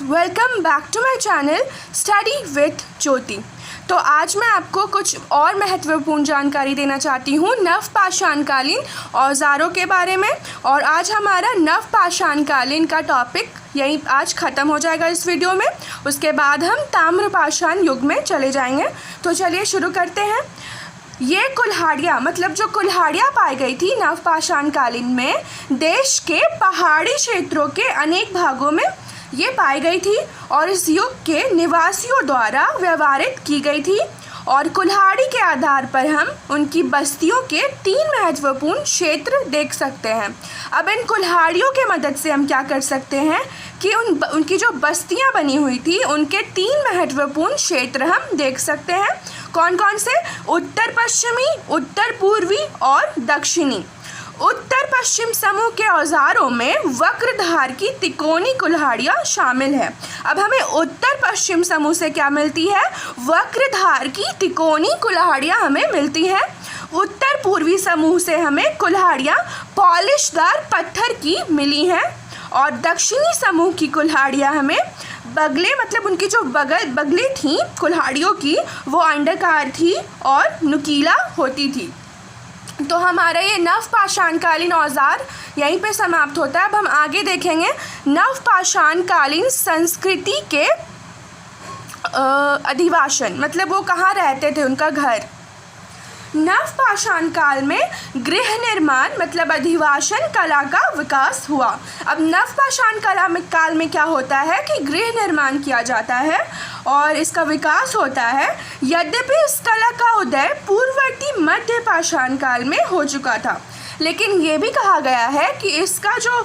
Welcome back to my channel study with Jyoti. तो आज मैं आपको कुछ और महत्वपूर्ण जानकारी देना चाहती हूँ नवपाषाणकालीन औजारों के बारे में। और आज हमारा नवपाषाणकालीन का टॉपिक यहीं आज ख़त्म हो जाएगा इस वीडियो में। उसके बाद हम ताम्रपाषाण युग में चले जाएंगे। तो चलिए शुरू करते हैं। ये कुल्हाड़ियाँ मतलब जो कुल्हाड़ियाँ पाई गई थी नवपाषाणकालीन में देश के पहाड़ी क्षेत्रों के अनेक भागों में ये पाई गई थी और इस युग के निवासियों द्वारा व्यवहारित की गई थी। और कुल्हाड़ी के आधार पर हम उनकी बस्तियों के 3 महत्वपूर्ण क्षेत्र देख सकते हैं। अब इन कुल्हाड़ियों के मदद से हम क्या कर सकते हैं कि उनकी जो बस्तियां बनी हुई थी उनके 3 महत्वपूर्ण क्षेत्र हम देख सकते हैं। कौन कौन से? उत्तर पश्चिमी, उत्तर पूर्वी और दक्षिणी। उत्तर पश्चिम समूह के औजारों में वक्रधार की तिकोनी कुल्हाड़ियाँ शामिल है। अब हमें उत्तर पश्चिम समूह से क्या मिलती है? वक्रधार की तिकोनी कुल्हाड़ियाँ हमें मिलती हैं। उत्तर पूर्वी समूह से हमें कुल्हाड़ियाँ पॉलिशदार पत्थर की मिली हैं। और दक्षिणी समूह की कुल्हाड़ियाँ हमें बगले मतलब उनकी जो बगलें थीं कुल्हाड़ियों की वो अंडाकार थी और नुकीला होती थी। तो हमारा ये नवपाषाणकालीन औजार यहीं पे समाप्त होता है। अब हम आगे देखेंगे नवपाषाणकालीन संस्कृति के अधिवासन मतलब वो कहाँ रहते थे, उनका घर। नवपाषाण काल में गृह निर्माण मतलब अधिवासन कला का विकास हुआ। अब नवपाषाण काल में क्या होता है कि गृह निर्माण किया जाता है और इसका विकास होता है। यद्यपि इस कला का उदय पूर्ववर्ती मध्य पाषाण काल में हो चुका था, लेकिन ये भी कहा गया है कि इसका जो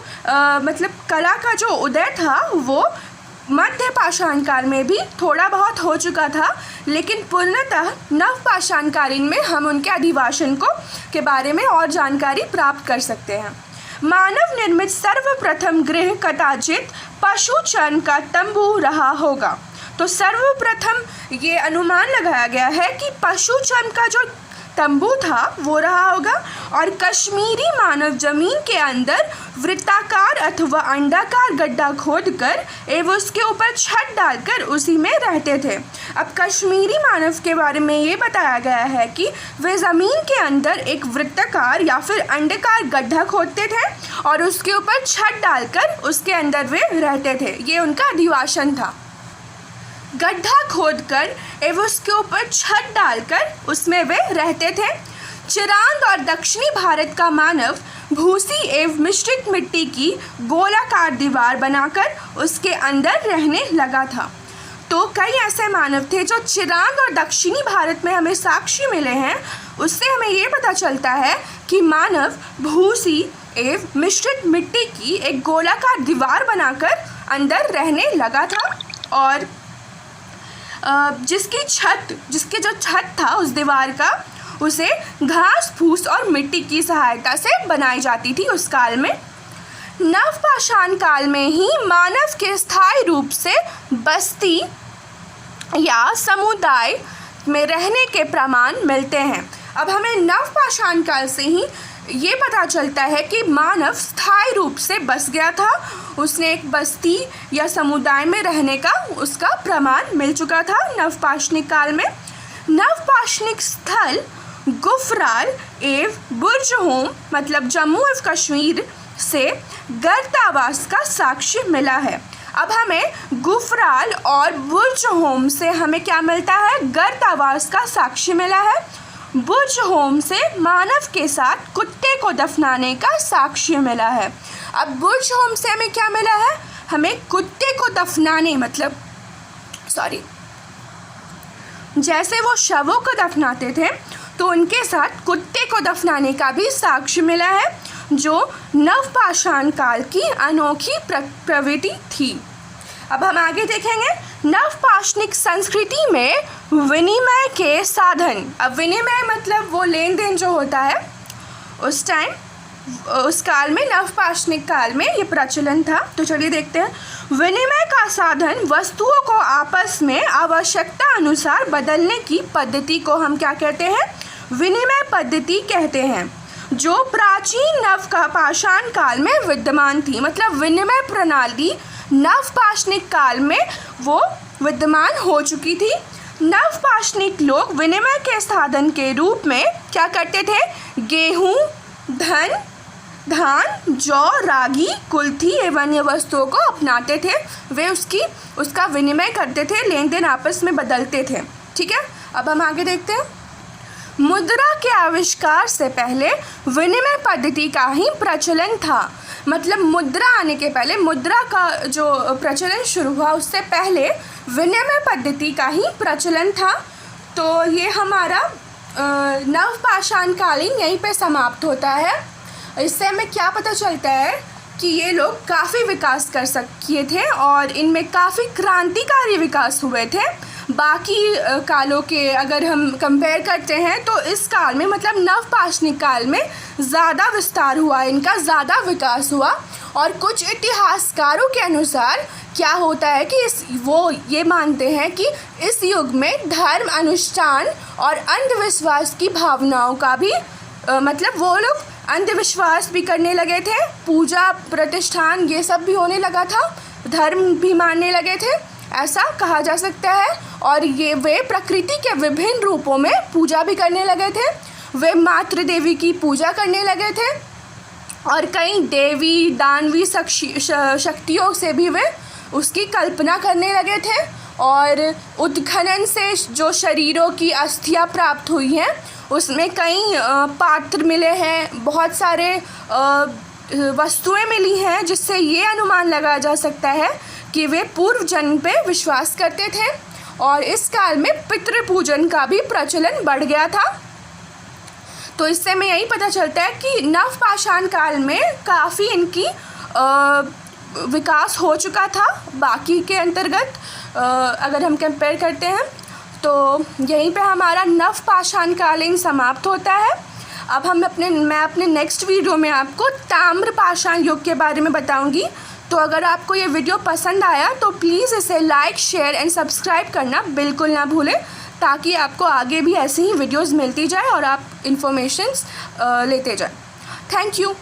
मतलब कला का जो उदय था वो मध्य पाषाण काल में भी थोड़ा बहुत हो चुका था, लेकिन पूर्णतः नवपाषाणकालीन में हम उनके अधिवासन के बारे में और जानकारी प्राप्त कर सकते हैं। मानव निर्मित सर्वप्रथम गृह कदाचित पशु चर्म का तंबू रहा होगा। तो सर्वप्रथम ये अनुमान लगाया गया है कि पशु चर्म का जो तंबू था वो रहा होगा। और कश्मीरी मानव जमीन के अंदर वृत्ताकार अथवा अंडाकार गड्ढा खोदकर एवं उसके ऊपर छत डालकर उसी में रहते थे। अब कश्मीरी मानव के बारे में ये बताया गया है कि वे ज़मीन के अंदर एक वृत्ताकार या फिर अंडाकार गड्ढा खोदते थे और उसके ऊपर छत डालकर उसके अंदर वे रहते थे। ये उनका अधिवासन था। गड्ढा खोदकर एवं उसके ऊपर छत डालकर उसमें वे रहते थे। चिरांद और दक्षिणी भारत का मानव भूसी एवं मिश्रित मिट्टी की गोलाकार दीवार बनाकर उसके अंदर रहने लगा था। तो कई ऐसे मानव थे जो चिरांद और दक्षिणी भारत में हमें साक्ष्य मिले हैं। उससे हमें ये पता चलता है कि मानव भूसी एवं मिश्रित मिट्टी की एक गोलाकार दीवार बनाकर अंदर रहने लगा था। और जिसके जो छत था उस दीवार का उसे घास फूस और मिट्टी की सहायता से बनाई जाती थी उस काल में। नवपाषाण काल में ही मानव के स्थायी रूप से बस्ती या समुदाय में रहने के प्रमाण मिलते हैं। अब हमें नवपाषाण काल से ही ये पता चलता है कि मानव स्थायी रूप से बस गया था। उसने एक बस्ती या समुदाय में रहने का उसका प्रमाण मिल चुका था नवपाषाणिक काल में। नवपाषाणिक स्थल गुफराल एवं बुर्जहोम मतलब जम्मू एवं कश्मीर से गर्तावास का साक्ष्य मिला है। अब हमें गुफराल और बुर्जहोम से हमें क्या मिलता है? गर्तावास का साक्ष्य मिला है। बुर्जहोम से मानव के साथ कुत्ते को दफनाने का साक्ष्य मिला है। अब बुर्जहोम से हमें क्या मिला है? हमें कुत्ते को दफनाने मतलब जैसे वो शवों को दफनाते थे तो उनके साथ कुत्ते को दफनाने का भी साक्ष्य मिला है, जो नवपाषाण काल की अनोखी प्रवृत्ति थी। अब हम आगे देखेंगे नवपाषाणिक संस्कृति में विनिमय के साधन। अब विनिमय मतलब वो लेन देन जो होता है उस काल में नवपाषाणिक काल में ये प्रचलन था। तो चलिए देखते हैं। विनिमय का साधन वस्तुओं को आपस में आवश्यकता अनुसार बदलने की पद्धति को हम क्या कहते हैं? विनिमय पद्धति कहते हैं, जो प्राचीन नवपाषाण काल में विद्यमान थी। मतलब विनिमय प्रणाली नवपाषाणिक काल में वो विद्यमान हो चुकी थी। नवपाषाणिक लोग विनिमय के साधन के रूप में क्या करते थे? गेहूँ, धान, जौ, रागी, कुल्थी एवं अन्य वस्तुओं को अपनाते थे। वे उसका विनिमय करते थे, लेन देन आपस में बदलते थे। ठीक है, अब हम आगे देखते हैं। मुद्रा के आविष्कार से पहले विनिमय पद्धति का ही प्रचलन था। मतलब मुद्रा आने के पहले, मुद्रा का जो प्रचलन शुरू हुआ उससे पहले विनिमय पद्धति का ही प्रचलन था। तो ये हमारा नवपाषाण कालीन यहीं पे समाप्त होता है। इससे हमें क्या पता चलता है कि ये लोग काफ़ी विकास कर किए थे और इनमें काफ़ी क्रांतिकारी विकास हुए थे। बाकी कालों के अगर हम कंपेयर करते हैं तो इस काल में, मतलब नवपाषाणिक काल में ज़्यादा विस्तार हुआ, इनका ज़्यादा विकास हुआ। और कुछ इतिहासकारों के अनुसार क्या होता है कि वो ये मानते हैं कि इस युग में धर्म अनुष्ठान और अंधविश्वास की भावनाओं का भी मतलब वो लोग अंधविश्वास भी करने लगे थे, पूजा प्रतिष्ठान ये सब भी होने लगा था, धर्म भी मानने लगे थे, ऐसा कहा जा सकता है। और वे प्रकृति के विभिन्न रूपों में पूजा भी करने लगे थे। वे मातृ देवी की पूजा करने लगे थे और कई देवी दानवी शक्तियों से भी वे उसकी कल्पना करने लगे थे। और उत्खनन से जो शरीरों की अस्थियां प्राप्त हुई हैं उसमें कई पात्र मिले हैं, बहुत सारे वस्तुएं मिली हैं, जिससे ये अनुमान लगाया जा सकता है कि वे पूर्व जन्म पे विश्वास करते थे। और इस काल में पितृपूजन का भी प्रचलन बढ़ गया था। तो इससे हमें यही पता चलता है कि नवपाषाण काल में काफ़ी इनकी विकास हो चुका था बाकी के अंतर्गत अगर हम कंपेयर करते हैं। तो यहीं पे हमारा नवपाषाण कालीन समाप्त होता है। अब मैं अपने नेक्स्ट वीडियो में आपको ताम्रपाषाण युग के बारे में बताऊंगी। तो अगर आपको ये वीडियो पसंद आया तो प्लीज़ इसे लाइक, शेयर एंड सब्सक्राइब करना बिल्कुल ना भूलें, ताकि आपको आगे भी ऐसे ही वीडियोस मिलती जाए और आप इन्फॉर्मेशंस लेते जाएं। Thank you.